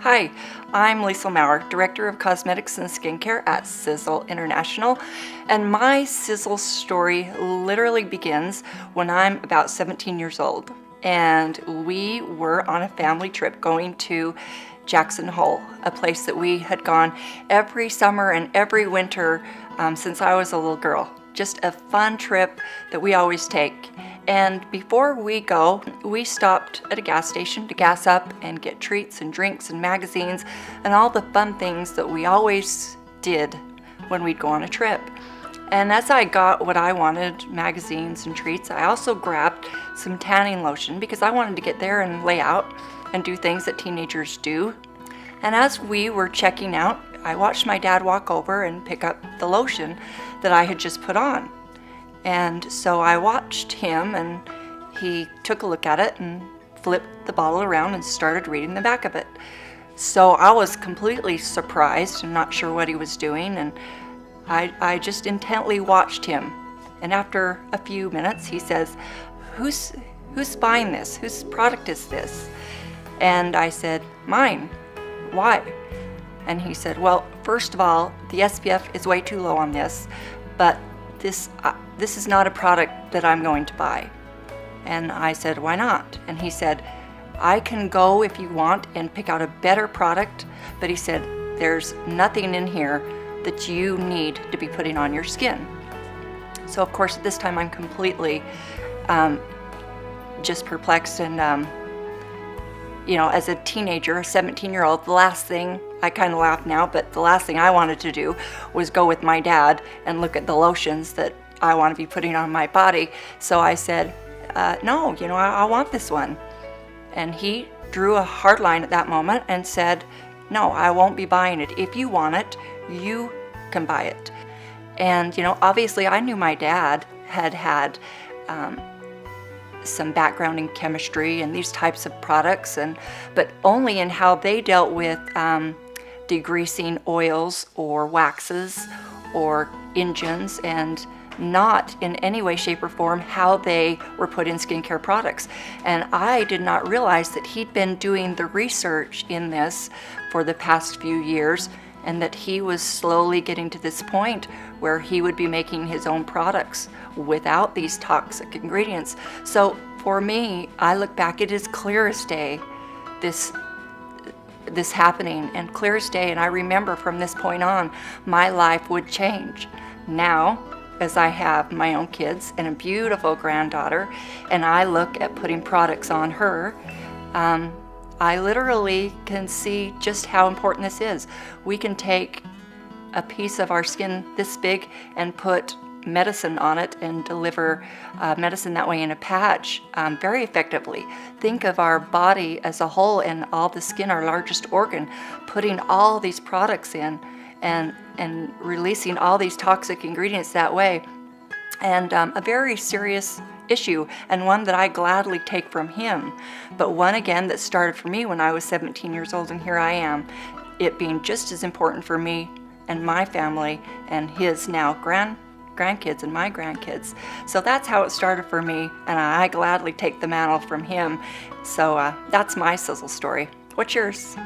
Hi, I'm Leisel Mower, Director of Cosmetics and Skincare at Sizzle International, and my Sizzle story literally begins when I'm about 17 years old, and we were on a family trip going to Jackson Hole, a place that we had gone every summer and every winter since I was a little girl. Just a fun trip that we always take. And before we go, we stopped at a gas station to gas up and get treats and drinks and magazines and all the fun things that we always did when we'd go on a trip. And as I got what I wanted, magazines and treats, I also grabbed some tanning lotion because I wanted to get there and lay out and do things that teenagers do. And as we were checking out, I watched my dad walk over and pick up the lotion that I had just put on. And so I watched him, and he took a look at it and flipped the bottle around and started reading the back of it. So I was completely surprised and not sure what he was doing, and I just intently watched him. And after a few minutes, he says, who's buying this? Whose product is this? And I said, mine. Why? And he said, well, first of all, the SPF is way too low on this, but this is not a product that I'm going to buy. And I said, why not? And he said, I can go if you want and pick out a better product, but he said, there's nothing in here that you need to be putting on your skin. So of course at this time I'm completely just perplexed, and as a teenager, a 17-year-old, the last thing, I kind of laugh now, but the last thing I wanted to do was go with my dad and look at the lotions that I want to be putting on my body. So I said, no, I want this one. And he drew a hard line at that moment and said, no, I won't be buying it. If you want it, you can buy it. And, obviously I knew my dad had some background in chemistry and these types of products, but only in how they dealt with degreasing oils or waxes or engines, and not in any way, shape, or form how they were put in skincare products. And I did not realize that he'd been doing the research in this for the past few years, and that he was slowly getting to this point where he would be making his own products without these toxic ingredients. So for me, I look back, it is clear as day, this happening, and clear as day, and I remember from this point on, my life would change. Now, as I have my own kids and a beautiful granddaughter, and I look at putting products on her, I literally can see just how important this is. We can take a piece of our skin this big and put medicine on it and deliver medicine that way in a patch very effectively. Think of our body as a whole and all the skin, our largest organ, putting all these products in and releasing all these toxic ingredients that way. And a very serious issue, and one that I gladly take from him, but one again that started for me when I was 17 years old, and here I am, it being just as important for me and my family and his now grandkids and my grandkids. So that's how it started for me, and I gladly take the mantle from him. So that's my Sizzle story. What's yours?